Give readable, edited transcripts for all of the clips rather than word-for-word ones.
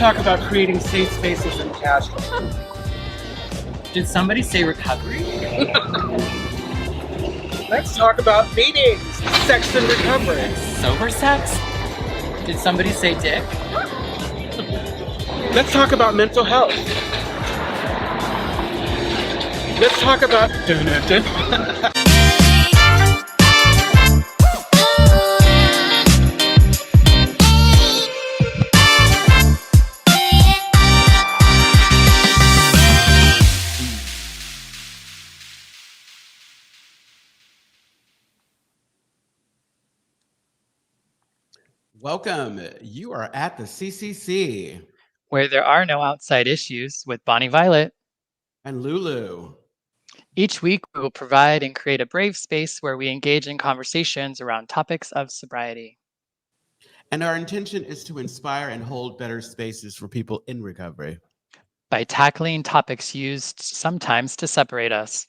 talk about creating safe spaces in Castro. Did somebody say recovery? Let's talk about meetings, sex and recovery. Sober sex? Did somebody say dick? Let's talk about mental health. Let's talk about... Welcome. You are at the CCC. Where there are no outside issues with Bonnie Violet. And Lulu. Each week, we will provide and create a brave space where we engage in conversations around topics of sobriety. And our intention is to inspire and hold better spaces for people in recovery. By tackling topics used sometimes to separate us.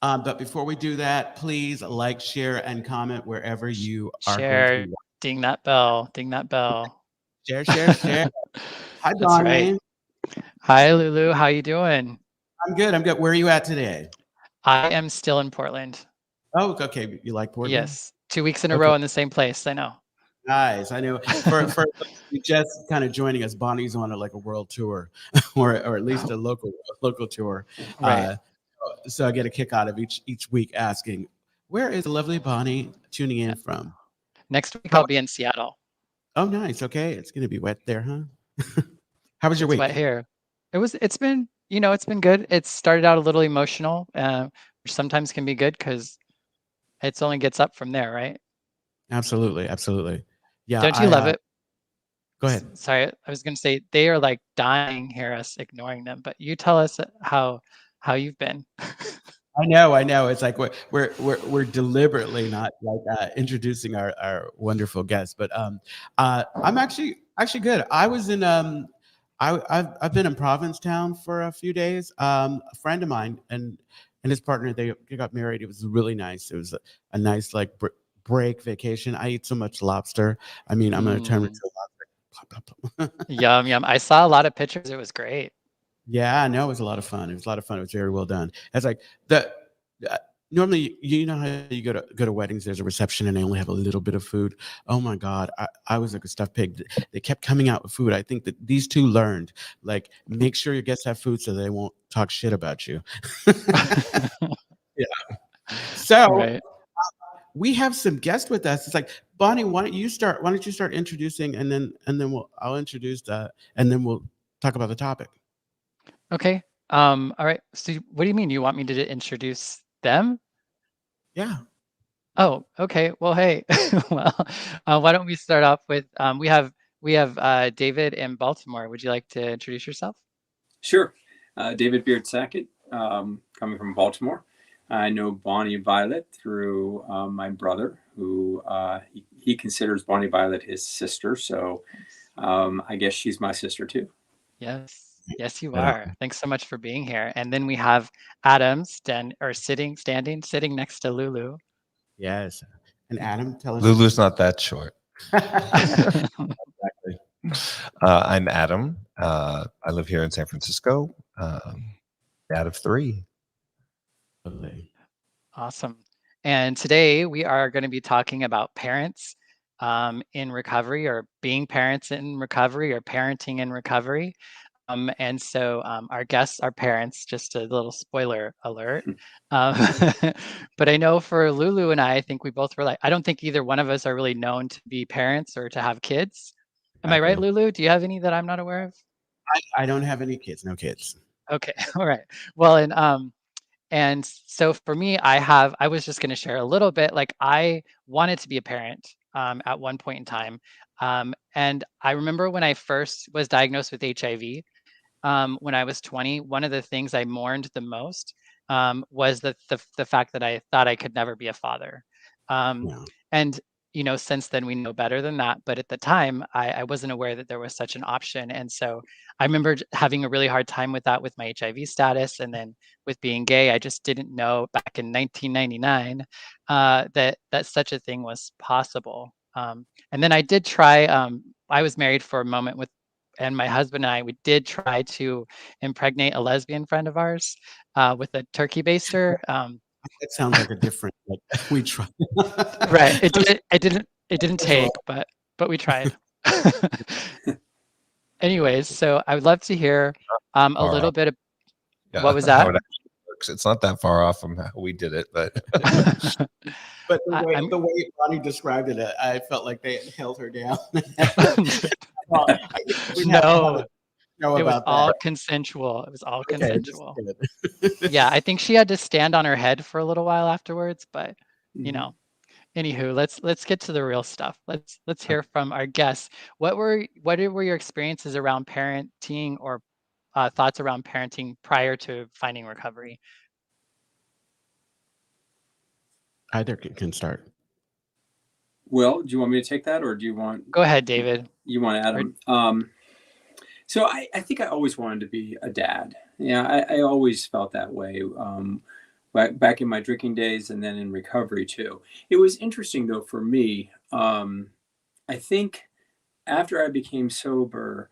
But before we do that, please like, share, and comment wherever you are. Share, ding that bell, ding that bell. Share. Hi, That's Bonnie. right. Hi, Lulu. How you doing? I'm good. Where are you at today? I am still in Portland. Oh, okay. You like Portland? Yes. 2 weeks in a row in the same place. I know. Nice. I know. For just kind of joining us, Bonnie's on a world tour, or at least a local tour. Right. So I get a kick out of each week asking, where is lovely Bonnie tuning in from? Next week I'll be in Seattle. Oh, nice. Okay, it's gonna be wet there, huh? How was your week? Wet here. It's been good. It started out a little emotional, which sometimes can be good because it only gets up from there, right? Absolutely. Yeah. Don't you love it? Go ahead. Sorry, I was going to say they are like dying here, us ignoring them. But you tell us how you've been. I know. It's like we're deliberately not introducing our wonderful guests, but I'm actually good. I was in I've been in Provincetown for a few days. A friend of mine and his partner, they got married. It was really nice. It was a nice break vacation. I eat so much lobster. I mean, I'm gonna turn into a lobster. Yum. I saw a lot of pictures. It was great. Yeah, I know. It was a lot of fun. It was very well done. It's like normally, you know how you go to weddings, there's a reception and they only have a little bit of food. Oh my God, I was like a stuffed pig. They kept coming out with food. I think that these two learned, make sure your guests have food so they won't talk shit about you. Yeah. So right. We have some guests with us. It's like, Bonnie, why don't you start introducing, and then I'll introduce and then we'll talk about the topic. Okay. All right. So what do you mean? You want me to introduce them? Yeah. Oh, okay. Well, hey. Well, why don't we start off with we have David in Baltimore. Would you like to introduce yourself? Sure. David Beard Sackett, coming from Baltimore. I know Bonnie Violet through my brother, who he considers Bonnie Violet his sister. So I guess she's my sister too. Yes, you are. Thanks so much for being here. And then we have Adam sitting next to Lulu. Yes. And Adam, tell us. Lulu's not that short. Exactly. I'm Adam. I live here in San Francisco. Dad of 3. Lovely. Awesome. And today we are going to be talking about parents in recovery, or being parents in recovery, or parenting in recovery. And so our guests are parents, just a little spoiler alert. But I know for Lulu and I think we both were I don't think either one of us are really known to be parents or to have kids. Am I right, Lulu? Do you have any that I'm not aware of? I don't have any kids, no kids. Okay, all right. Well, and so for me, I was just going to share a little bit. I wanted to be a parent at one point in time. And I remember when I first was diagnosed with HIV, when I was 20, one of the things I mourned the most was the fact that I thought I could never be a father. And since then we know better than that. But at the time, I wasn't aware that there was such an option. And so I remember having a really hard time with that, with my HIV status, and then with being gay. I just didn't know back in 1999 that such a thing was possible. And then I did try. I was married for a moment and my husband and I, we did try to impregnate a lesbian friend of ours with a turkey baster. That sounds like a different. Like, we tried. Right. It didn't take, but we tried. Anyways, so I would love to hear a Far little off. bit of Yeah, what was how that? it actually works. It's not that far off from how we did it, but But I'm the way Bonnie described it, I felt like they had held her down. Well, I think we'd have to have no, a show it was about all that. consensual. It was all Okay, just consensual. good. Yeah, I think she had to stand on her head for a little while afterwards, but you Mhm. know, anywho, let's get to the real stuff. Let's hear from our guests. What were your experiences around parenting or thoughts around parenting prior to finding recovery? Either can start. Well, do you want me to take that, or do you want Go ahead, David. Adam? So I think I always wanted to be a dad. Yeah, I always felt that way. Back in my drinking days, and then in recovery too. It was interesting though for me. I think after I became sober,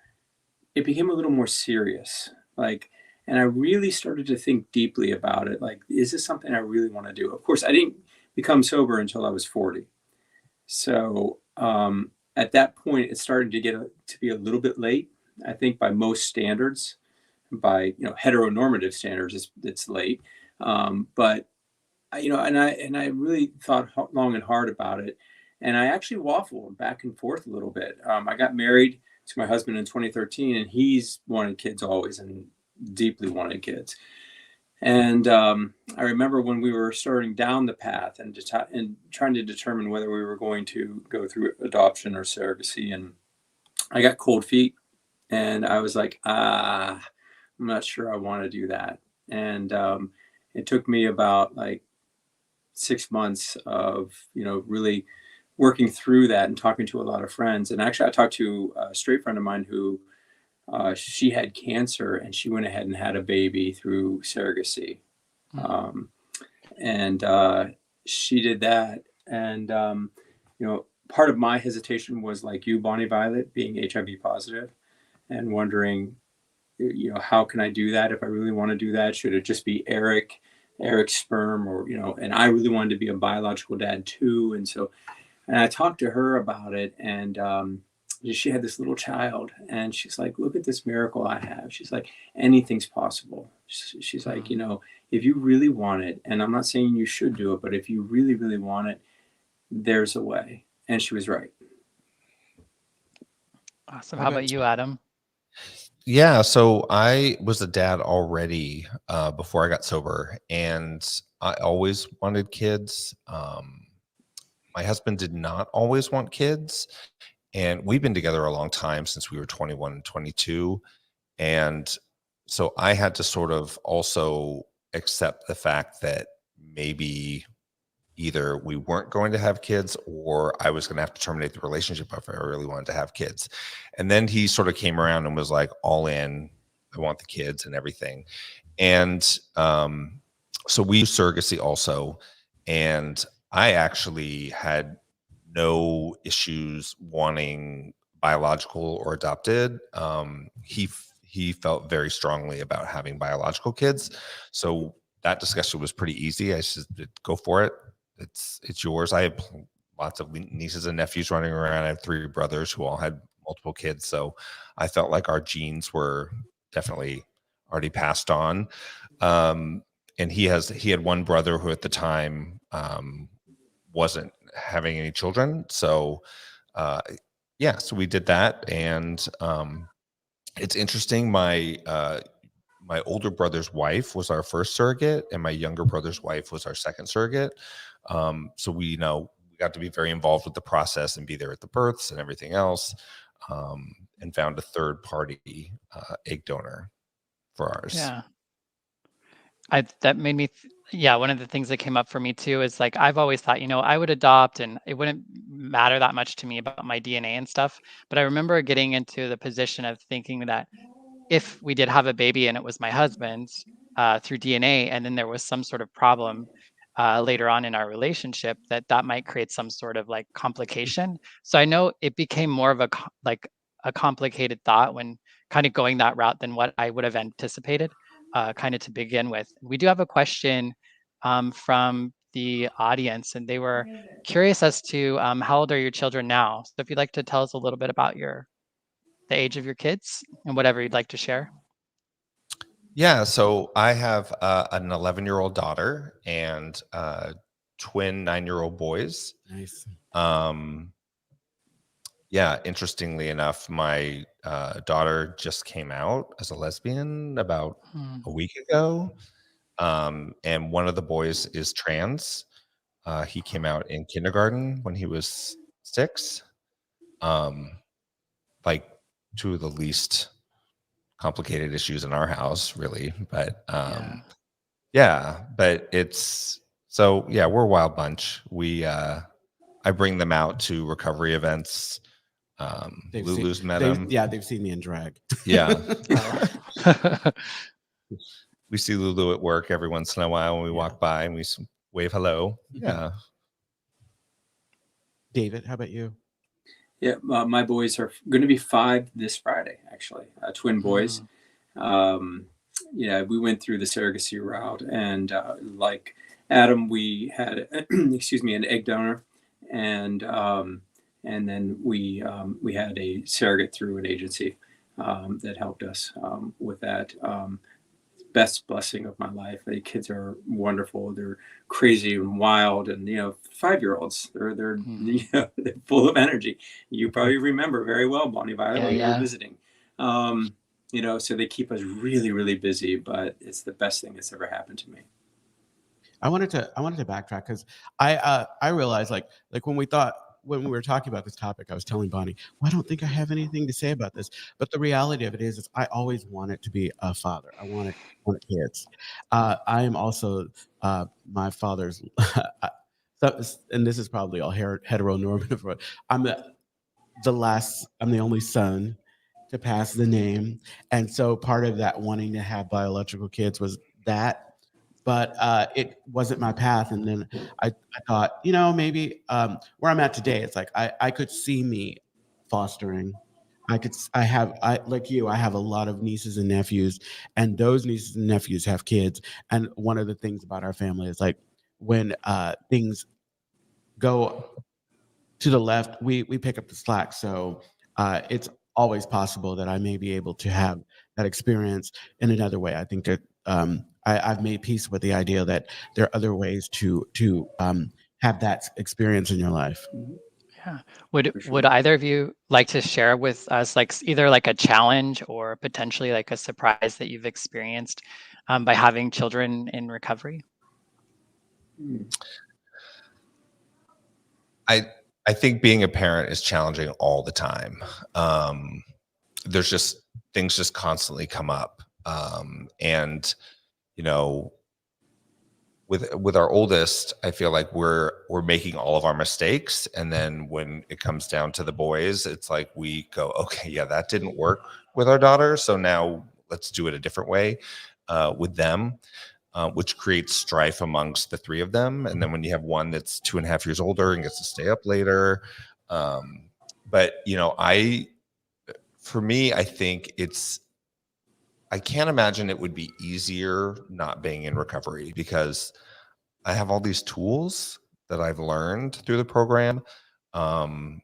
it became a little more serious. Like, and I really started to think deeply about it. Like, is this something I really want to do? Of course, I didn't become sober until I was 40. So at that point, it started to to be a little bit late. I think by most standards, by heteronormative standards, it's late. But and I really thought long and hard about it, and I actually waffled back and forth a little bit. I got married to my husband in 2013, and he's wanted kids always, and deeply wanted kids. And I remember when we were starting down the path and trying to determine whether we were going to go through adoption or surrogacy, and I got cold feet, and I was like, I'm not sure I want to do that. And it took me about like 6 months of really working through that and talking to a lot of friends. And actually, I talked to a straight friend of mine who she had cancer, and she went ahead and had a baby through surrogacy. Um, and she did that. And, part of my hesitation was like you, Bonnie Violet, being HIV positive and wondering, how can I do that? If I really want to do that, should it just be Eric's sperm, or, and I really wanted to be a biological dad too. And I talked to her about it, and she had this little child, and she's like, look at this miracle I have. She's like, anything's possible. She's like, if you really want it, and I'm not saying you should do it, but if you really, really want it, there's a way. And she was right. Awesome. How about you, Adam? yeah. So I was a dad already before I got sober, and I always wanted kids. My husband did not always want kids, and we've been together a long time, since we were 21 and 22. And so I had to sort of also accept the fact that maybe either we weren't going to have kids, or I was going to have to terminate the relationship if I really wanted to have kids. And then he sort of came around and was like, all in, I want the kids and everything. And so we use surrogacy also. And I actually had no issues wanting biological or adopted. He felt very strongly about having biological kids. So that discussion was pretty easy. I said, go for it. It's yours. I have lots of nieces and nephews running around. I have 3 brothers who all had multiple kids. So I felt like our genes were definitely already passed on. And he had one brother who at the time wasn't having any children. So so we did that. And it's interesting. My older brother's wife was our first surrogate, and my younger brother's wife was our second surrogate. So we got to be very involved with the process and be there at the births and everything else, and found a third party egg donor for ours. Yeah. That made me, one of the things that came up for me too is like, I've always thought, I would adopt and it wouldn't matter that much to me about my DNA and stuff. But I remember getting into the position of thinking that if we did have a baby and it was my husband's through DNA, and then there was some sort of problem later on in our relationship, that might create some sort of like complication. So I know it became more of a complicated thought when kind of going that route than what I would have anticipated, kind of to begin with. We do have a question from the audience, and they were curious as to how old are your children now? So if you'd like to tell us a little bit about the age of your kids and whatever you'd like to share. Yeah, so I have an 11-year-old daughter and twin 9-year-old boys. Nice. Yeah, interestingly enough, my daughter just came out as a lesbian about a week ago. And one of the boys is trans. He came out in kindergarten when he was 6. Like two of the least complicated issues in our house, really. But but it's so we're a wild bunch. I bring them out to recovery events. Lulu's met them. Yeah, they've seen me in drag. Yeah. We see Lulu at work every once in a while when we walk by and we wave hello. Yeah. David, how about you? Yeah, my boys are going to be 5 this Friday, actually, twin boys. We went through the surrogacy route, and like Adam, we had an egg donor, and then we had a surrogate through an agency that helped us with that. Best blessing of my life. The kids are wonderful. They're crazy and wild, and 5-year-olds. They're they're full of energy. You probably remember very well, Bonnie Violet, when you were visiting. So they keep us really, really busy. But it's the best thing that's ever happened to me. I wanted to backtrack because I realized like when we were talking about this topic, I was telling Bonnie, well, I don't think I have anything to say about this. But the reality of it is I always wanted to be a father. I wanted kids. I am also my father's, and this is probably all heteronormative, but I'm the only son to pass the name. And so part of that wanting to have biological kids was that. But it wasn't my path. And then I thought, maybe where I'm at today, it's like I could see me fostering. I have a lot of nieces and nephews, and those nieces and nephews have kids. And one of the things about our family is like when things go to the left, we pick up the slack. So it's always possible that I may be able to have that experience in another way. I think that I've made peace with the idea that there are other ways to have that experience in your life. Yeah. Would either of you like to share with us like either like a challenge or potentially like a surprise that you've experienced by having children in recovery? I think being a parent is challenging all the time. There's just things just constantly come up. And with our oldest, I feel like we're making all of our mistakes, and then when it comes down to the boys, it's like we go, okay, yeah, that didn't work with our daughter, so now let's do it a different way with them, which creates strife amongst the 3 of them. And then when you have one that's 2.5 years older and gets to stay up later, but for me, I think I can't imagine it would be easier not being in recovery, because I have all these tools that I've learned through the program to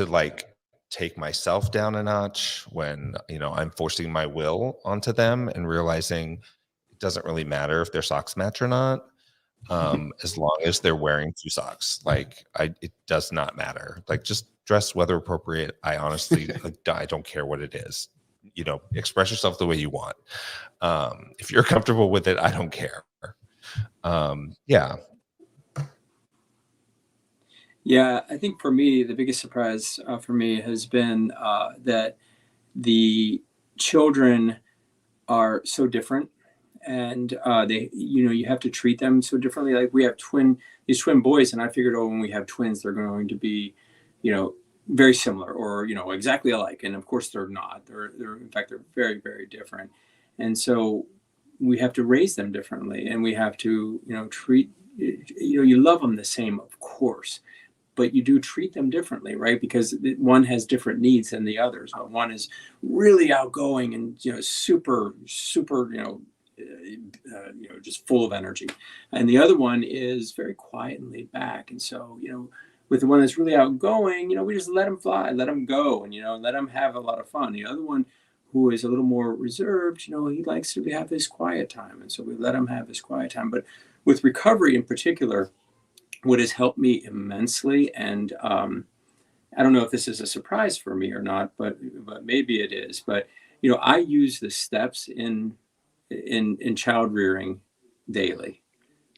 like take myself down a notch when, I'm forcing my will onto them and realizing it doesn't really matter if their socks match or not. As long as they're wearing 2 socks, it does not matter. Like, just dress weather appropriate. I honestly, I don't care what it is. Express yourself the way you want. If you're comfortable with it, I don't care. Yeah, I think for me, the biggest surprise for me has been that the children are so different, and they, you have to treat them so differently. Like, we have these twin boys, and I figured, when we have twins, they're going to be, very similar or exactly alike, and of course they're not. They're in fact they're very, very different, and so we have to raise them differently, and we have to treat you love them the same, of course, but you do treat them differently, right? Because one has different needs than the others. One is really outgoing and super, just full of energy, and the other one is very quiet and laid back. And so, with the one that's really outgoing, we just let them fly, let them go, and let them have a lot of fun. The other one, who is a little more reserved, he likes to have this quiet time, and so we let him have this quiet time. But with recovery in particular, what has helped me immensely, and I don't know if this is a surprise for me or not, but maybe it is. But I use the steps in child rearing daily,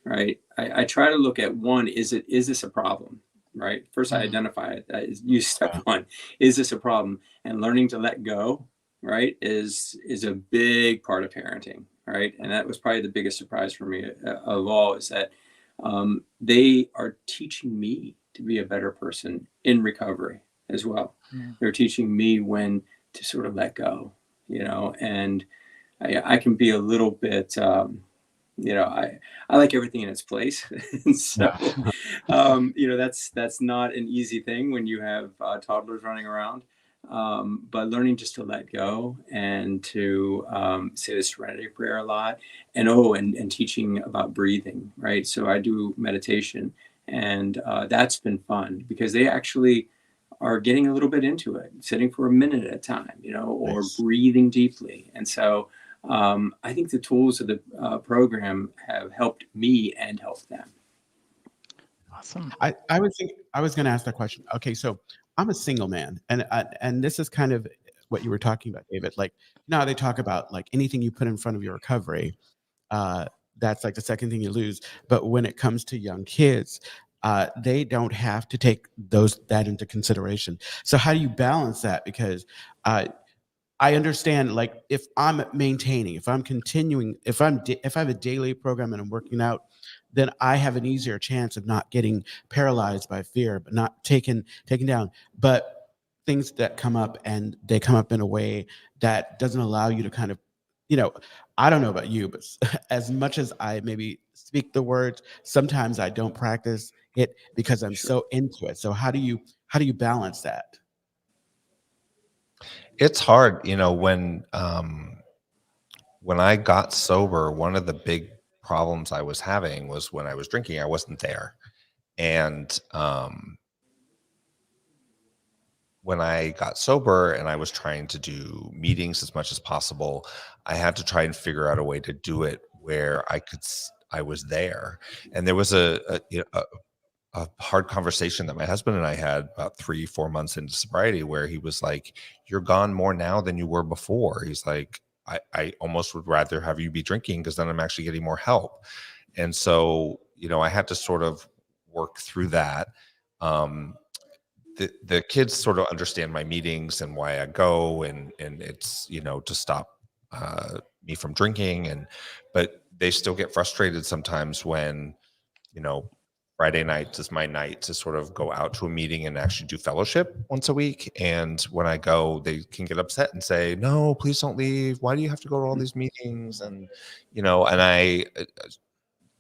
right? I try to look at one: is this a problem, right? First, I identify it. Use step one: is this a problem? And learning to let go, right, is a big part of parenting, right? And that was probably the biggest surprise for me of all, is that they are teaching me to be a better person in recovery as well. They're teaching me when to sort of let go, and I can be a little bit, I like everything in its place. And so, that's not an easy thing when you have toddlers running around. But learning just to let go and to say the serenity prayer a lot, and teaching about breathing, right? So I do meditation, and that's been fun because they actually are getting a little bit into it, sitting for a minute at a time, or Nice. breathing deeply. And so I think the tools of the program have helped me and helped them. Awesome. I was going to ask that question. Okay, so I'm a single man, and this is kind of what you were talking about, David. Like, now they talk about like anything you put in front of your recovery, that's like the second thing you lose. But when it comes to young kids, they don't have to take that into consideration. So how do you balance that? Because I understand, like, if I'm maintaining, if I'm continuing, if I have a daily program and I'm working out, then I have an easier chance of not getting paralyzed by fear, but not taken down. But things that come up, and they come up in a way that doesn't allow you to kind of, I don't know about you, but as much as I maybe speak the words, sometimes I don't practice it because I'm so into it. So how do you balance that? It's hard, when I got sober, one of the big problems I was having was when I was drinking, I wasn't there. And when I got sober and I was trying to do meetings as much as possible, I had to try and figure out a way to do it where I was there. And there was a hard conversation that my husband and I had about 3-4 months into sobriety, where he was like, "You're gone more now than you were before." He's like, I almost would rather have you be drinking, because then I'm actually getting more help. And so, I had to sort of work through that. The kids sort of understand my meetings and why I go, and it's, to stop me from drinking, but they still get frustrated sometimes when, Friday night is my night to sort of go out to a meeting and actually do fellowship once a week. And when I go, they can get upset and say, "No, please don't leave. Why do you have to go to all these meetings?" And, and I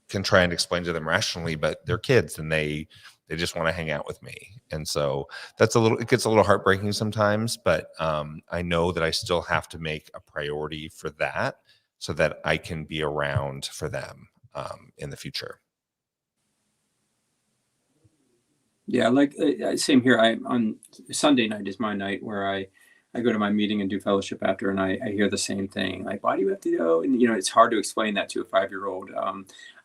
can try and explain to them rationally, but they're kids and they just want to hang out with me. And so it gets a little heartbreaking sometimes, but I know that I still have to make a priority for that so that I can be around for them in the future. Yeah, like same here. On Sunday night is my night where I go to my meeting and do fellowship after, and I hear the same thing. Like, why do you have to go? And it's hard to explain that to a 5-year-old.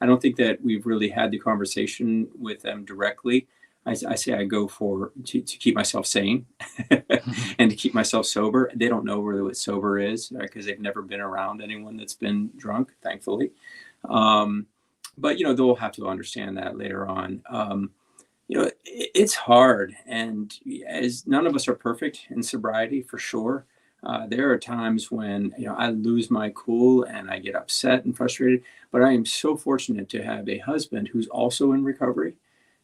I don't think that we've really had the conversation with them directly. I say I go to keep myself sane and to keep myself sober. They don't know really what sober is, because they've never been around anyone that's been drunk, thankfully. But they'll have to understand that later on. It's hard, and as none of us are perfect in sobriety, for sure. There are times when I lose my cool and I get upset and frustrated, but I am so fortunate to have a husband who's also in recovery,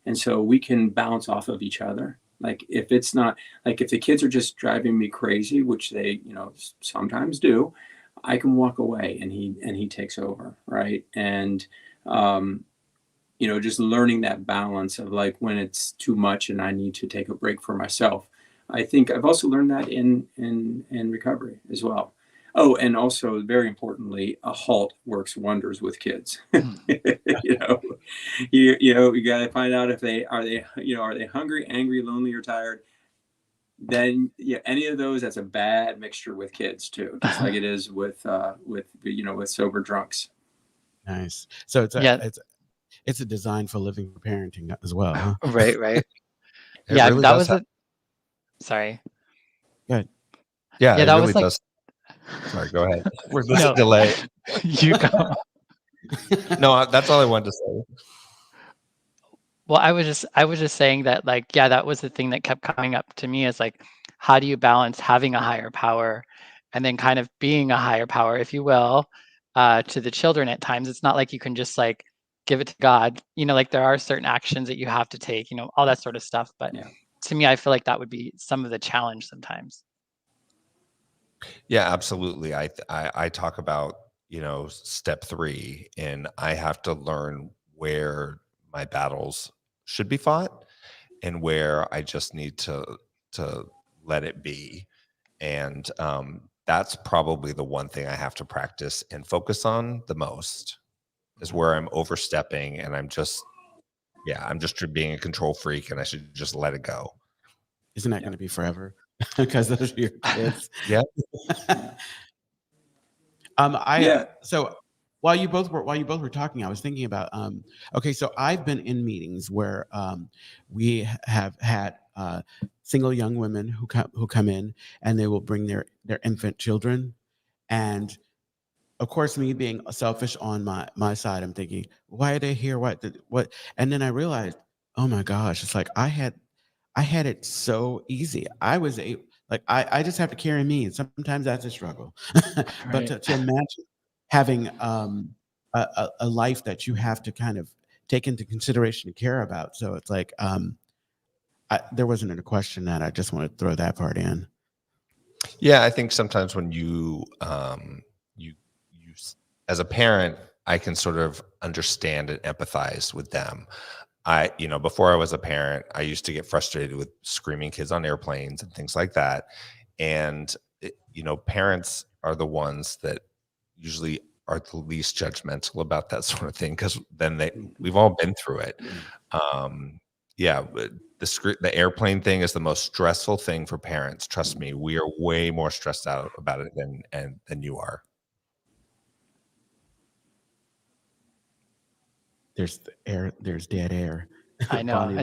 and so we can bounce off of each other. Like, if it's not, like, if the kids are just driving me crazy, which they sometimes do, I can walk away and he takes over, right? And just learning that balance of like when it's too much and I need to take a break for myself. I think I've also learned that in recovery as well. Oh, and also very importantly, a halt works wonders with kids. you know, you got to find out if are they hungry, angry, lonely, or tired. Then any of those, that's a bad mixture with kids too, just like it is with sober drunks. Nice. So Yeah. it's a design for living parenting as well, huh? Right. Right. It Yeah. really That does was a. Sorry. Good. yeah, Yeah. it That really was like. does. Sorry, go ahead. There's No. a delay. You go. No, that's all I wanted to say. Well, I was just saying that, like, yeah, that was the thing that kept coming up to me, is like, how do you balance having a higher power and then kind of being a higher power, if you will, to the children at times. It's not like you can just like give it to God, like there are certain actions that you have to take, all that sort of stuff. But Yeah. to me, I feel like that would be some of the challenge sometimes. Yeah, absolutely. I talk about, step 3, and I have to learn where my battles should be fought and where I just need to let it be. And that's probably the one thing I have to practice and focus on the most, is where I'm overstepping and I'm just being a control freak and I should just let it go. Isn't that going to be forever? Because those are your kids. Yeah. So while you both were talking, I was thinking about okay, so I've been in meetings where we have had single young women who come in, and they will bring their infant children, and of course, me being selfish on my side, I'm thinking, why are they here? What? And then I realized, oh my gosh, it's like I had it so easy. I just have to carry me, and sometimes that's a struggle. But Right. to imagine having a life that you have to kind of take into consideration and care about. So it's like there wasn't a question that I just want to throw that part in. Yeah, I think sometimes when you as a parent, I can sort of understand and empathize with them. Before I was a parent, I used to get frustrated with screaming kids on airplanes and things like that. And, parents are the ones that usually are the least judgmental about that sort of thing, because then we've all been through it. But the airplane thing is the most stressful thing for parents. Trust me, we are way more stressed out about it than you are. There's dead air. I know. Bonnie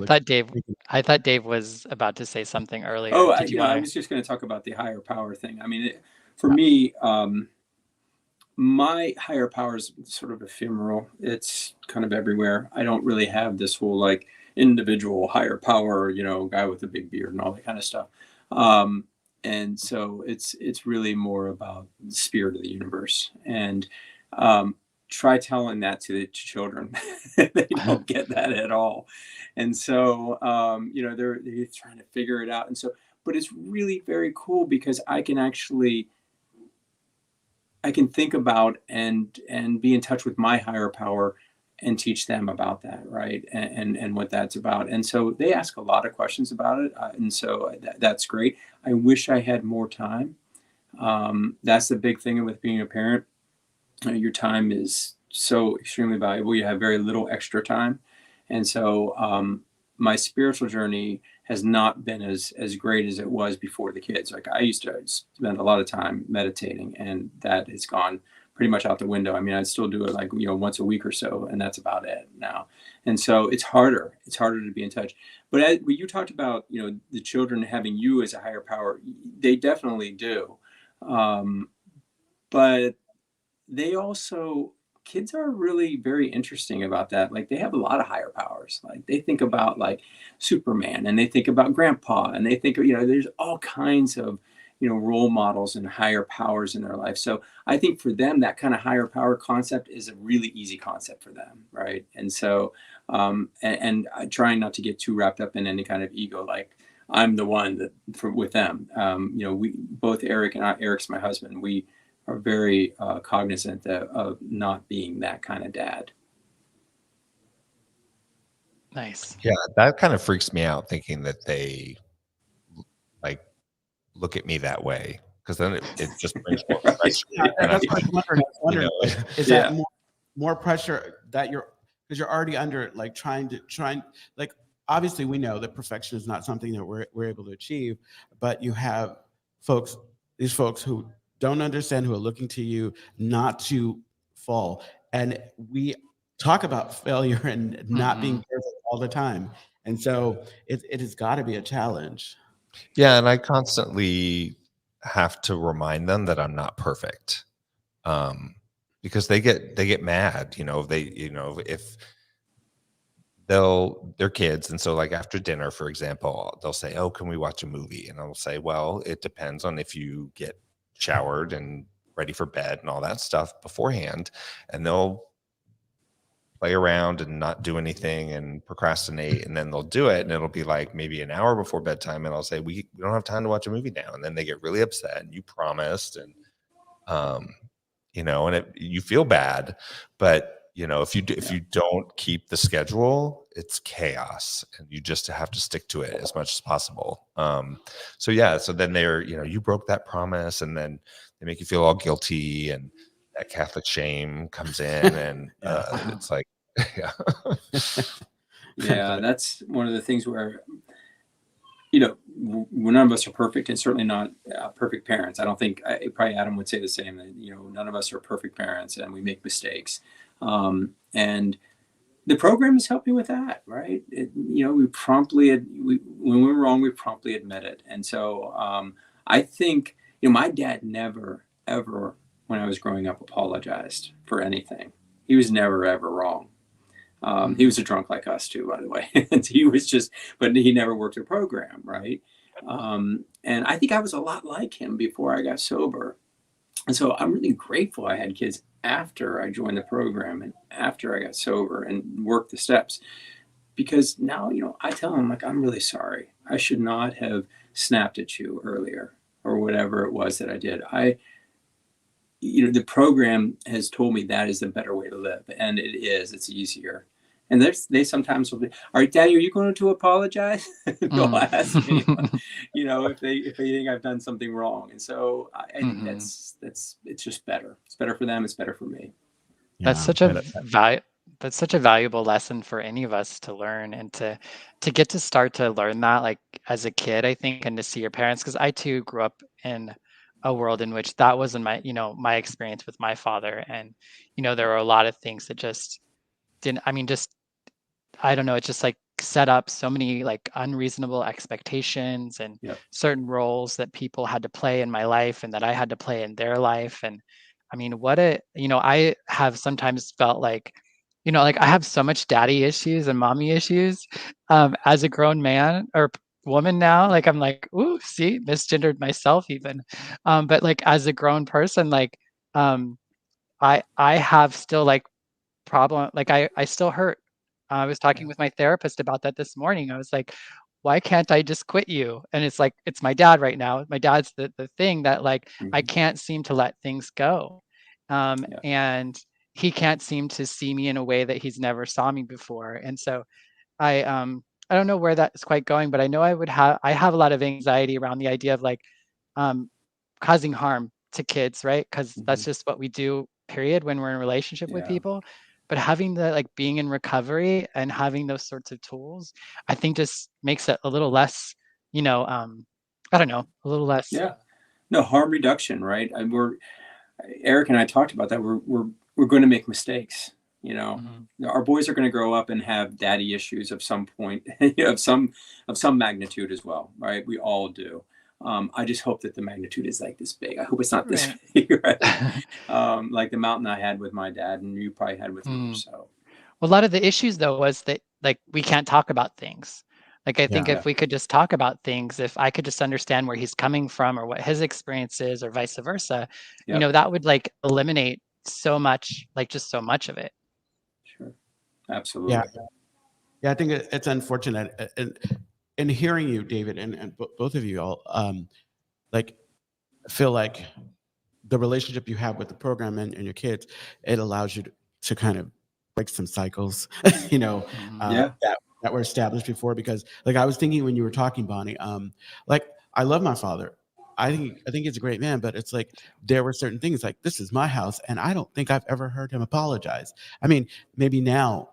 I thought Dave was about to say something earlier. Oh, Did you I want was just going to talk about the higher power thing. I mean, for me, my higher power is sort of ephemeral. It's kind of everywhere. I don't really have this whole like individual higher power, guy with a big beard and all that kind of stuff. And so it's really more about the spirit of the universe. And try telling that to the children. They don't get that at all. And so, they're trying to figure it out. And so, but it's really very cool because I can think about and be in touch with my higher power and teach them about that, right? And what that's about. And so they ask a lot of questions about it. And so that's great. I wish I had more time. That's the big thing with being a parent. Your time is so extremely valuable. You have very little extra time. And so my spiritual journey has not been as great as it was before the kids. Like I used to spend a lot of time meditating, and that has gone pretty much out the window. I mean, I still do it like, once a week or so, and that's about it now. And so it's harder to be in touch. But when you talked about, the children having you as a higher power, they definitely do. But they also, kids are really very interesting about that. Like they have a lot of higher powers. Like they think about like Superman, and they think about grandpa, and they think, there's all kinds of, role models and higher powers in their life. So I think for them, that kind of higher power concept is a really easy concept for them. Right. And so, and trying not to get too wrapped up in any kind of ego, like I'm the one with them. We both, Eric's my husband. We are very cognizant of not being that kind of dad. Nice. Yeah, that kind of freaks me out thinking that they like look at me that way, because then it just brings more Right. pressure. Yeah, And I'm that's what I was wondering. I was you wondering, know, like, is Yeah. that more pressure that because you're already under, like, trying, like, obviously we know that perfection is not something that we're able to achieve, but you have these folks who don't understand, who are looking to you not to fall. And we talk about failure and not being perfect all the time. And so it has got to be a challenge. yeah, and I constantly have to remind them that I'm not perfect. Because they get mad, if they're kids, and so like after dinner, for example, they'll say, "Oh, can we watch a movie?" And I'll say, "Well, it depends on if you get showered and ready for bed and all that stuff beforehand." And they'll play around and not do anything and procrastinate, and then they'll do it, and it'll be like maybe an hour before bedtime, and I'll say, we don't have time to watch a movie now, and then they get really upset, and you promised, and um and you feel bad, but if you don't keep the schedule, it's chaos, and you just have to stick to it as much as possible. So then they're, you broke that promise, and then they make you feel all guilty, and that Catholic shame comes in, and it's like, yeah. Yeah, that's one of the things where, none of us are perfect, and certainly not perfect parents. I don't think, probably Adam would say the same, that, none of us are perfect parents, and we make mistakes. And the program is helping with that, right? We promptly, when we're wrong, we promptly admit it. And so I think, my dad never, ever, when I was growing up, apologized for anything. He was never, ever wrong. He was a drunk like us too, by the way. And he was but he never worked a program, right? And I think I was a lot like him before I got sober. And so I'm really grateful I had kids after I joined the program and after I got sober and worked the steps. Because now, I tell them, like, I'm really sorry. I should not have snapped at you earlier, or whatever it was that I did. The program has told me that is the better way to live. And it is, it's easier. And they sometimes will be, all right, Daddy, are you going to apologize? They'll ask me, if they think I've done something wrong. And so I think it's just better. It's better for them. It's better for me. That's such that's such a valuable lesson for any of us to learn, and to get to start to learn that, like, as a kid, I think, and to see your parents, because I too grew up in a world in which that wasn't my experience with my father. And there were a lot of things that just didn't, I mean, just, I don't know, it just like set up so many like unreasonable expectations and Yep. certain roles that people had to play in my life and that I had to play in their life. And I mean, I have sometimes felt like, like I have so much daddy issues and mommy issues as a grown man or woman now. Like I'm like, ooh, see, misgendered myself even. But like as a grown person, like um, I have still like problem, like I still hurt. I was talking with my therapist about that this morning. I was like, why can't I just quit you? And it's like, it's my dad right now. My dad's the thing that like I can't seem to let things go. And he can't seem to see me in a way that he's never saw me before. And so I don't know where that's quite going, but I know I have a lot of anxiety around the idea of like um causing harm to kids, right? Because that's just what we do, period, when we're in a relationship with Yeah. people. But having the like being in recovery and having those sorts of tools, I think just makes it a little less, I don't know, a little less. Yeah. No, harm reduction, right? Eric and I talked about that. We're going to make mistakes. Our boys are going to grow up and have daddy issues of some point, of some magnitude as well, right? We all do. I just hope that the magnitude is like this big. I hope it's not this big, right? Like the mountain I had with my dad, and you probably had with yours. So, Well, a lot of the issues though was that like we can't talk about things. Like I think if we could just talk about things, if I could just understand where he's coming from or what his experience is or vice versa, that would like eliminate so much, like just so much of it. Sure. Absolutely. Yeah, I think it's unfortunate. In hearing you, David, and both of you all, like, feel like the relationship you have with the program and your kids, it allows you to kind of break some cycles, that that were established before. Because like I was thinking when you were talking, Bonnie, like I love my father. I think he's a great man, but it's like there were certain things like this is my house, and I don't think I've ever heard him apologize. I mean, maybe now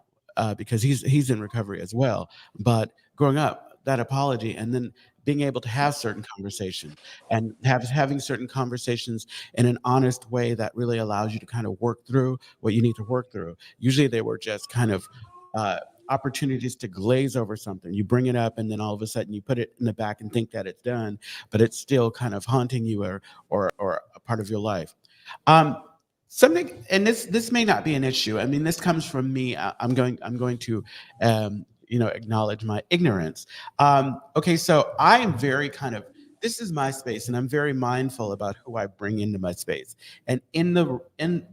because he's in recovery as well, but growing up, that apology, and then being able to have certain conversations and having certain conversations in an honest way that really allows you to kind of work through what you need to work through. Usually they were just kind of uh, opportunities to glaze over something. You bring it up and then all of a sudden you put it in the back and think that it's done, but it's still kind of haunting you or a part of your life. Um, something, and this may not be an issue. I mean, this comes from me. I'm going to acknowledge my ignorance. Okay, so I am very kind of, this is my space, and I'm very mindful about who I bring into my space. And in the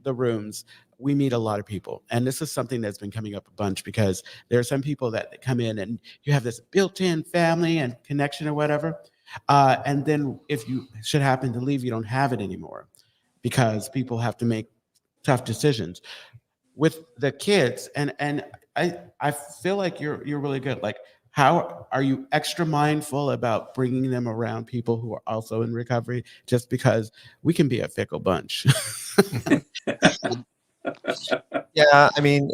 rooms, we meet a lot of people, and this is something that's been coming up a bunch because there are some people that come in and you have this built-in family and connection or whatever, and then if you should happen to leave, you don't have it anymore because people have to make tough decisions with the kids. And I feel like you're really good. Like, how are you extra mindful about bringing them around people who are also in recovery? Just because we can be a fickle bunch. Yeah, I mean,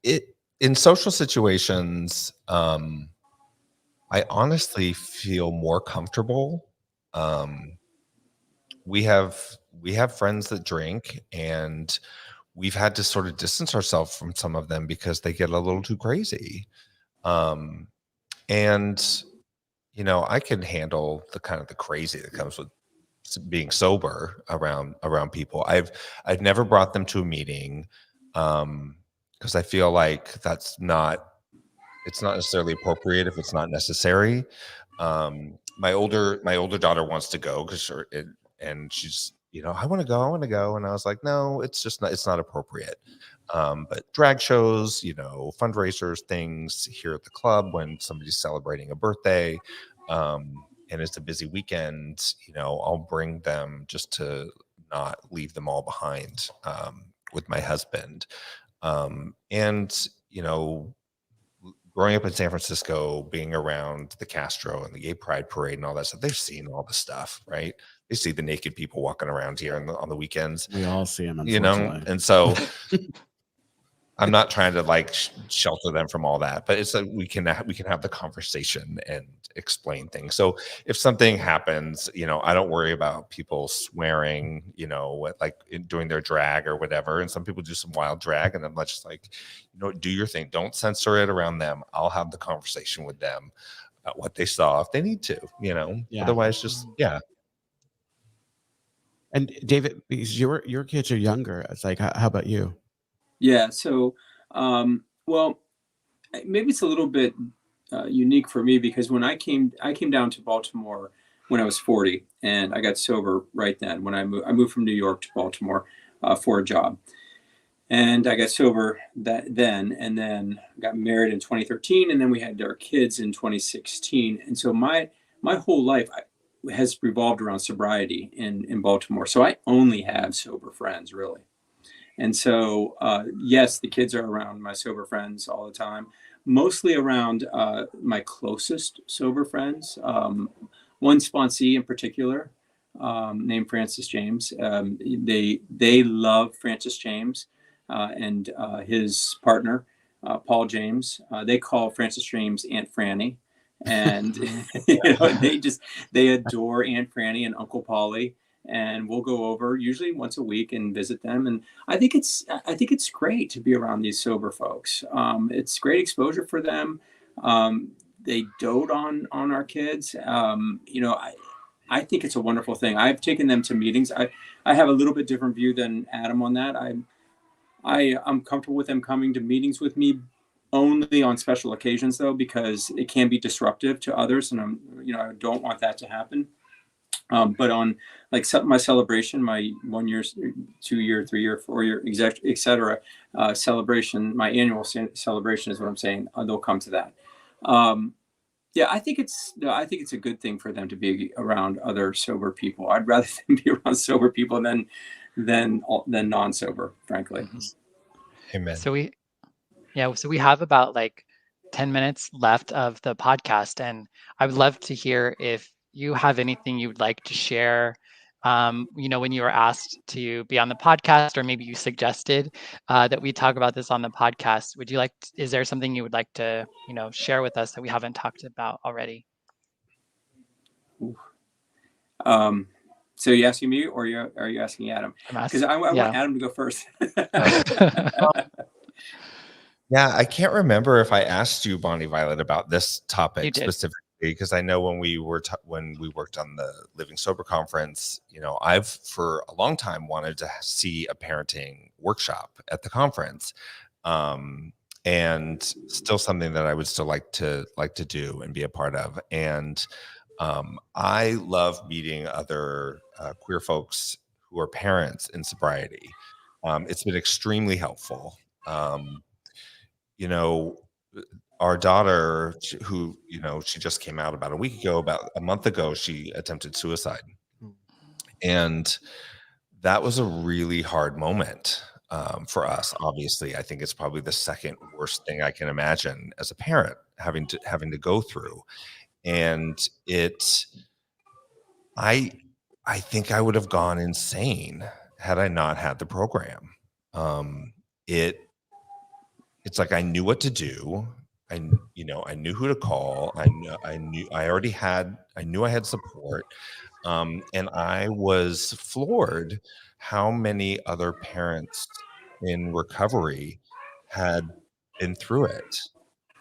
it in social situations, I honestly feel more comfortable. Um, we have friends that drink, and we've had to sort of distance ourselves from some of them because they get a little too crazy. Um, and I can handle the kind of the crazy that comes with being sober around people. I've never brought them to a meeting because I feel like it's not necessarily appropriate if it's not necessary. My older daughter wants to go and she's I want to go, and I was like, no, it's not appropriate. But drag shows, fundraisers, things here at the club when somebody's celebrating a birthday, and it's a busy weekend, I'll bring them just to not leave them all behind with my husband. And growing up in San Francisco, being around the Castro and the Gay Pride Parade and all that stuff, they've seen all the stuff, right? They see the naked people walking around here on the weekends. We all see them, unfortunately. And so I'm not trying to like shelter them from all that, but it's like we can have the conversation and explain things. So if something happens, I don't worry about people swearing, doing their drag or whatever. And some people do some wild drag, and I'm just like, do your thing. Don't censor it around them. I'll have the conversation with them about what they saw if they need to. Yeah. Otherwise, just yeah. And David, because your kids are younger, it's like, how about you? Yeah. So, well, maybe it's a little bit unique for me because when I came down to Baltimore when I was 40, and I got sober right then. When I moved from New York to Baltimore for a job, and I got sober then, and then got married in 2013, and then we had our kids in 2016. And so my whole life has revolved around sobriety in Baltimore. So I only have sober friends, really. And so, yes, the kids are around my sober friends all the time, mostly around my closest sober friends. One sponsee in particular, named Francis James. They love Francis James and his partner, Paul James. They call Francis James Aunt Franny. And they adore Aunt Franny and Uncle Polly. And we'll go over usually once a week and visit them. And I think it's great to be around these sober folks. It's great exposure for them. They dote on our kids. I think it's a wonderful thing. I've taken them to meetings. I have a little bit different view than Adam on that. I'm comfortable with them coming to meetings with me only on special occasions, though, because it can be disruptive to others, and I don't want that to happen. But on like my celebration, my 1 year, 2 year, 3 year, 4 year, et cetera, celebration, my annual celebration is what I'm saying. They'll come to that. Yeah, I think it's a good thing for them to be around other sober people. I'd rather them be around sober people than non-sober, frankly. Amen. So we have about like 10 minutes left of the podcast, and I would love to hear if you have anything you would like to share. When you were asked to be on the podcast, or maybe you suggested that we talk about this on the podcast, is there something you would like to, share with us that we haven't talked about already? So are you asking me, or are you asking Adam? Because I want Adam to go first. Yeah, I can't remember if I asked you, Bonnie Violet, about this topic specifically, because I know when we worked on the Living Sober conference, I've for a long time wanted to see a parenting workshop at the conference, and still something that I would still like to do and be a part of. And I love meeting other queer folks who are parents in sobriety. It's been extremely helpful. Our daughter, who, she just came out about a month ago, she attempted suicide. And that was a really hard moment for us. Obviously, I think it's probably the second worst thing I can imagine as a parent having to go through. And I think I would have gone insane had I not had the program. It's like I knew what to do. I knew who to call. I knew I had support. And I was floored how many other parents in recovery had been through it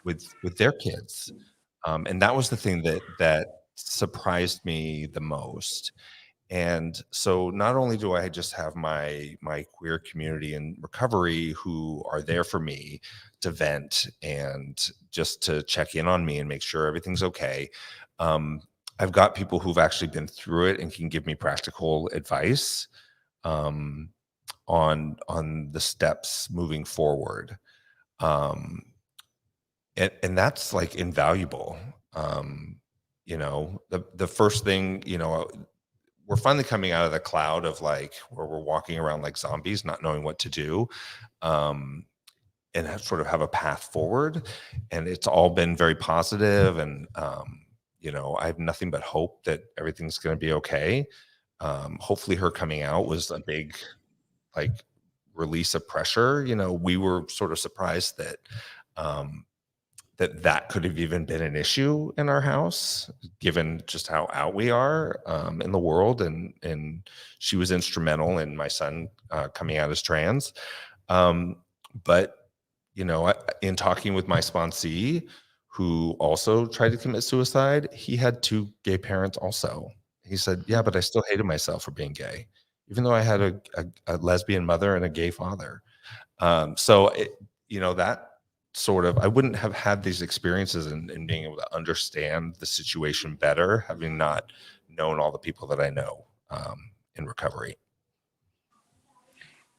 with their kids. And that was the thing that surprised me the most. And so not only do I just have my queer community in recovery who are there for me to vent and just to check in on me and make sure everything's okay. I've got people who've actually been through it and can give me practical advice on the steps moving forward. And that's like invaluable. The first thing, we're finally coming out of the cloud of like where we're walking around like zombies, not knowing what to do, and sort of have a path forward. And it's all been very positive, and I have nothing but hope that everything's going to be okay. Hopefully, her coming out was a big like release of pressure. We were sort of surprised that that could have even been an issue in our house, given just how out we are in the world. And she was instrumental in my son coming out as trans. But, in talking with my sponsee, who also tried to commit suicide, he had 2 gay parents also. He said, yeah, but I still hated myself for being gay, even though I had a lesbian mother and a gay father. That sort of, I wouldn't have had these experiences in being able to understand the situation better, having not known all the people that I know in recovery.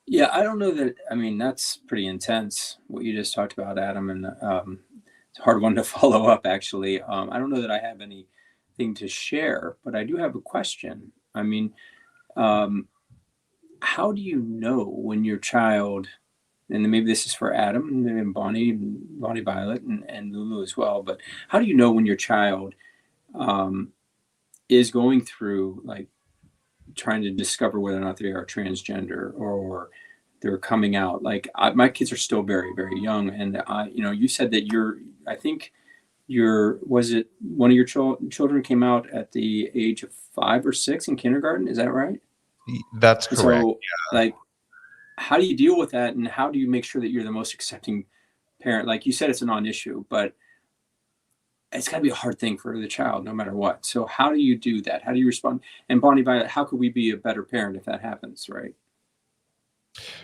Yeah, I don't know that. I mean, that's pretty intense what you just talked about, Adam, and it's a hard one to follow up, actually. I don't know that I have anything to share, but I do have a question. I mean, how do you know when your child, and maybe this is for Adam and Bonnie Violet, and Lulu as well, but how do you know when your child is going through like trying to discover whether or not they are transgender or they're coming out? Like my kids are still very, very young, and you said that I think was it one of your children came out at the age of 5 or 6 in kindergarten? Is that right? That's correct. So, like, how do you deal with that, and how do you make sure that you're the most accepting parent? Like you said, it's a non-issue, but it's got to be a hard thing for the child, no matter what. So how do you do that? How do you respond? And Bonnie Violet, how could we be a better parent if that happens, right?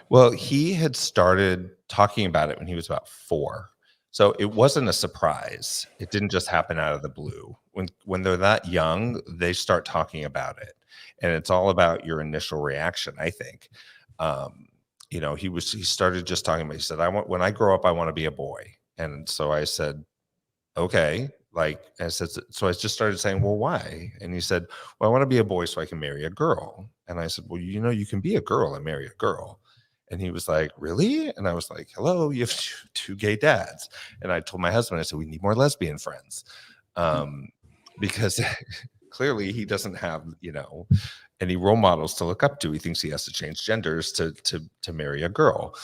Well, he had started talking about it when he was about 4. So it wasn't a surprise. It didn't just happen out of the blue. When they're that young, they start talking about it. And it's all about your initial reaction, I think. He started just talking about, he said, when I grow up, I want to be a boy. And so I said, okay. I said, so I just started saying, well, why? And he said, well, I want to be a boy so I can marry a girl. And I said, well, you can be a girl and marry a girl. And he was like, really? And I was like, hello, you have two gay dads. And I told my husband, I said, we need more lesbian friends. Because clearly he doesn't have, any role models to look up to. He thinks he has to change genders to marry a girl.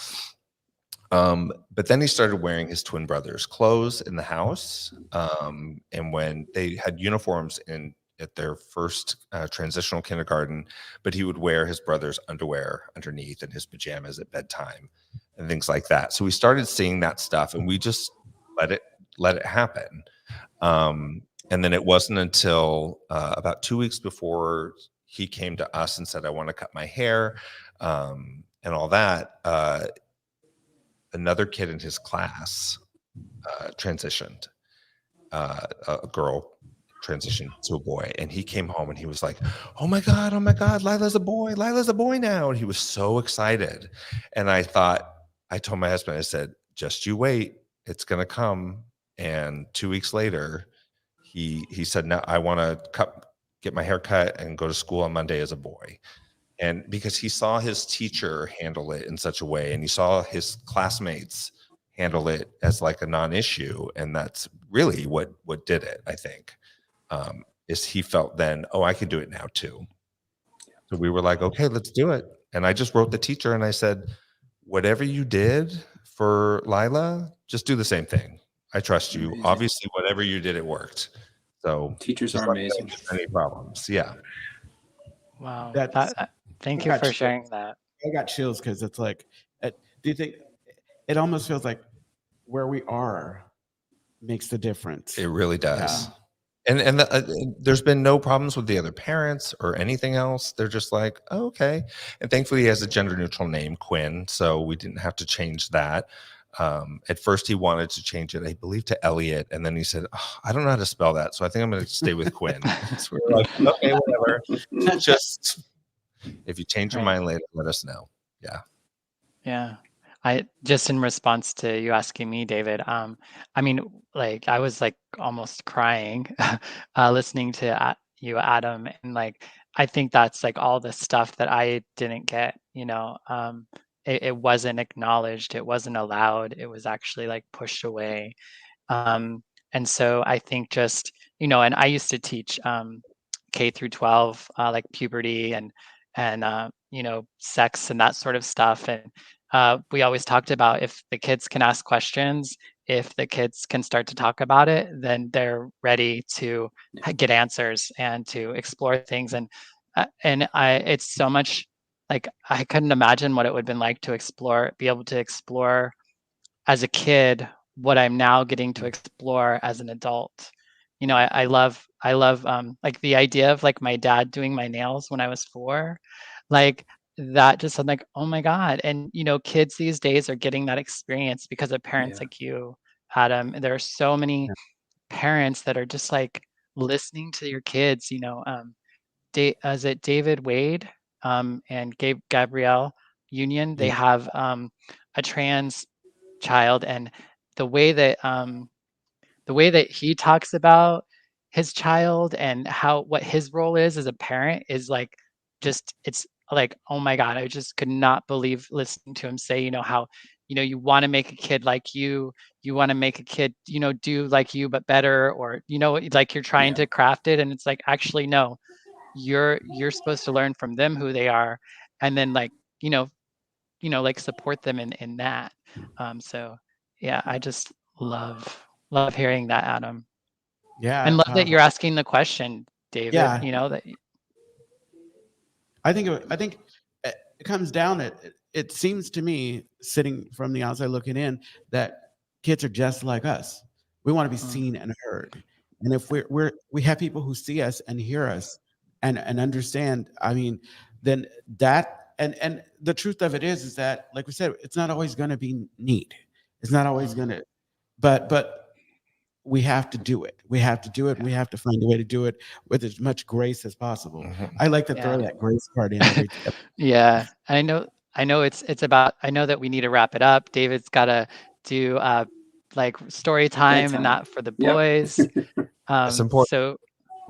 But then he started wearing his twin brother's clothes in the house. And when they had uniforms at their first transitional kindergarten, but he would wear his brother's underwear underneath and his pajamas at bedtime and things like that. So we started seeing that stuff, and we just let it happen. And then it wasn't until about 2 weeks before he came to us and said, I want to cut my hair and all that. Another kid in his class transitioned. A girl transitioned to a boy, and he came home and he was like, oh my god, Lila's a boy now. And he was so excited. And I told my husband, I said, just you wait, it's gonna come. And 2 weeks later, he said, no, I want to get my hair cut and go to school on Monday as a boy. And because he saw his teacher handle it in such a way, and he saw his classmates handle it as like a non-issue, and that's really what did it, I think, is he felt then, oh, I can do it now too. So we were like, okay, let's do it. And I just wrote the teacher and I said, whatever you did for Lila, just do the same thing. I trust you. Amazing. Obviously, whatever you did, it worked. So teachers are amazing. Any problems? Yeah. Wow. Thank you for sharing that. I got chills because it's like, do you think it almost feels like where we are makes the difference? It really does. Yeah. And there's been no problems with the other parents or anything else. They're just like, oh, okay. And thankfully, he has a gender neutral name, Quinn, so we didn't have to change that. At first, he wanted to change it, I believe, to Elliot, and then he said, oh, I don't know how to spell that, so I think I'm going to stay with Quinn. So we were like, okay, whatever. Just if you change your mind later, let us know. Yeah. Yeah. I just in response to you asking me, David, I mean, like I was like almost crying listening to you, Adam, and like I think that's like all the stuff that I didn't get, it wasn't acknowledged, it wasn't allowed, it was actually like pushed away. And so I think just, and I used to teach K through 12, like puberty and sex and that sort of stuff. And we always talked about if the kids can ask questions, if the kids can start to talk about it, then they're ready to get answers and to explore things. And it's so much like I couldn't imagine what it would have been like to be able to explore as a kid what I'm now getting to explore as an adult. I love like the idea of like my dad doing my nails when I was 4, like that just I'm like, oh my God. And kids these days are getting that experience because of parents like you, Adam. And there are so many parents that are just like listening to your kids, is it David Wade and Gabrielle Union? They have a trans child, and the way that he talks about his child and what his role is as a parent is like just it's like, oh my God, I just could not believe listening to him say, how you want to make a kid like you want to make a kid do like you but better, or like you're trying to craft it, and it's like, actually no, you're supposed to learn from them who they are, and then like like support them in that. So yeah, I just love hearing that, Adam. Yeah. And love that you're asking the question, David. Yeah. That I think it comes down. It seems to me, sitting from the outside looking in, that kids are just like us. We want to be seen and heard, and if we have people who see us and hear us and understand, I mean, then that and the truth of it is that, like we said, it's not always going to be neat. It's not always going to, but we have to do it. We have to do it. We have to find a way to do it with as much grace as possible. Mm-hmm. I like to throw that grace part in every time. Yeah, I know it's about. I know that we need to wrap it up. David's got to do like story time and that for the boys. That's important.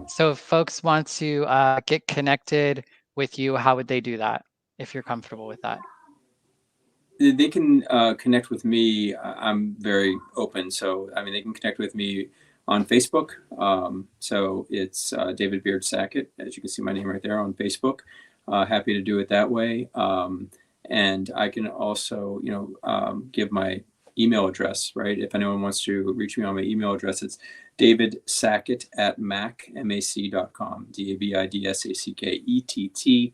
So if folks want to get connected with you, how would they do that if you're comfortable with that? They can connect with me. I'm very open. So, I mean, they can connect with me on Facebook. So it's David Beard Sackett. As you can see my name right there on Facebook. Happy to do it that way. And I can also, give my email address, right? If anyone wants to reach me on my email address, it's davidsackett@mac.com, DAVIDSACKETT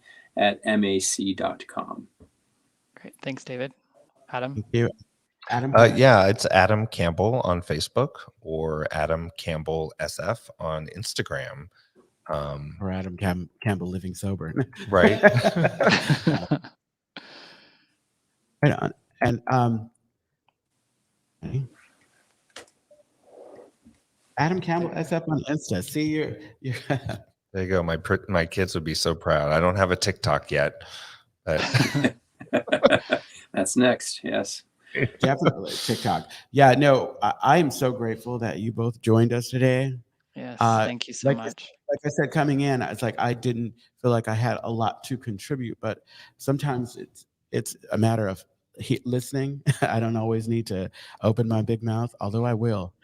Great. Thanks, David. Adam? Thank you. Adam? Yeah, it's Adam Campbell on Facebook or Adam Campbell SF on Instagram. Or Adam Campbell living sober. Right. Right on. And okay. Adam Campbell SF on Insta. See, you're There you go. My kids would be so proud. I don't have a TikTok yet. But That's next. Yes. definitely TikTok. Yeah, no, I am so grateful that you both joined us today. Yes, thank you so much. Like I said, coming in, it's like I didn't feel like I had a lot to contribute, but sometimes it's a matter of listening. I don't always need to open my big mouth, although I will.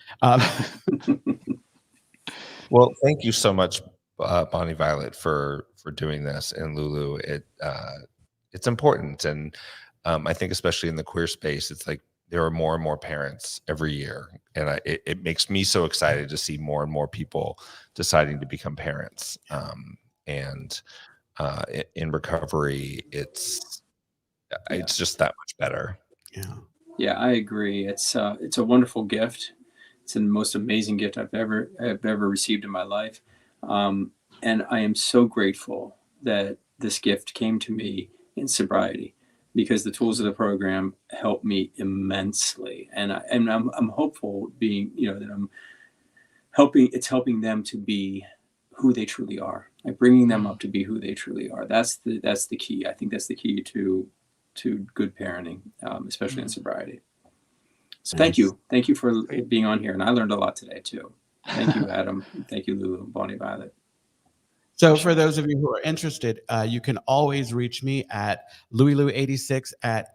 well, thank you so much, Bonnie Violet, for doing this, and Lulu. It's important, and I think especially in the queer space, it's like there are more and more parents every year, and it makes me so excited to see more and more people deciding to become parents. And in recovery, it's just that much better. Yeah, I agree. It's a wonderful gift. It's the most amazing gift I've ever received in my life, and I am so grateful that this gift came to me in sobriety, because the tools of the program helped me immensely, and I'm hopeful, being that I'm helping. It's helping them to be who they truly are, like bringing them up to be who they truly are. That's the key. I think that's the key to good parenting, especially in sobriety. So thank you for being on here, and I learned a lot today too. Thank you, Adam. Thank you, Lulu, Bonnie Violet. So for those of you who are interested, you can always reach me at LouisLou86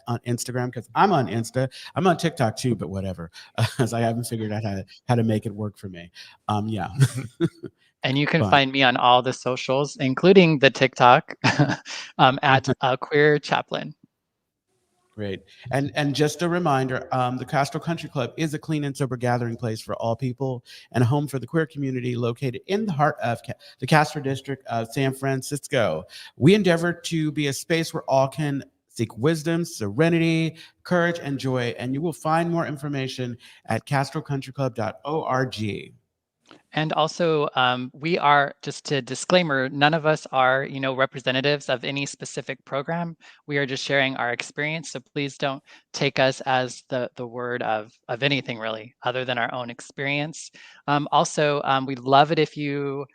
on Instagram, because I'm on Insta. I'm on TikTok too, but whatever, as I haven't figured out how to make it work for me. Yeah. And you can find me on all the socials, including the TikTok, at Queer Chaplain. Great. And just a reminder, the Castro Country Club is a clean and sober gathering place for all people and a home for the queer community located in the heart of the Castro district of San Francisco. We endeavor to be a space where all can seek wisdom, serenity, courage, and joy. And you will find more information at castrocountryclub.org. And also, we are, just a disclaimer, none of us are, representatives of any specific program. We are just sharing our experience. So please don't take us as the word of anything really, other than our own experience. Also, we'd love it if you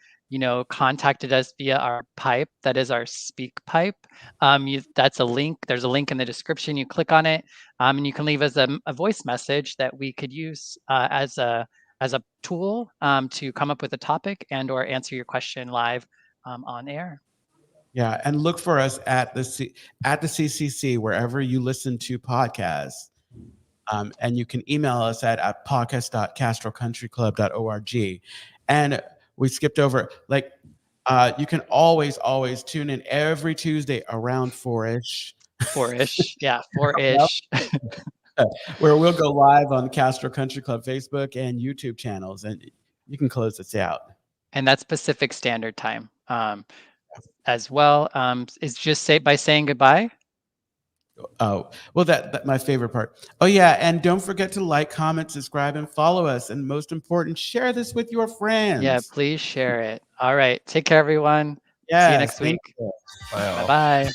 contacted us via our pipe. That is our Speak Pipe. That's a link. There's a link in the description. You click on it, and you can leave us a voice message that we could use as a tool to come up with a topic and or answer your question live on air. Yeah, and look for us at the CCC, wherever you listen to podcasts. And you can email us at podcast.castrocountryclub.org. And we skipped over, you can always tune in every Tuesday around 4-ish. 4-ish, yeah, 4-ish. Where we'll go live on the Castro Country Club Facebook and YouTube channels, and you can close this out. And that's Pacific Standard Time as well. Is just by saying goodbye. Oh, well, that my favorite part. Oh yeah, and don't forget to like, comment, subscribe, and follow us. And most important, share this with your friends. Yeah, please share it. All right, take care, everyone. Yeah, see you next week. Bye. Bye.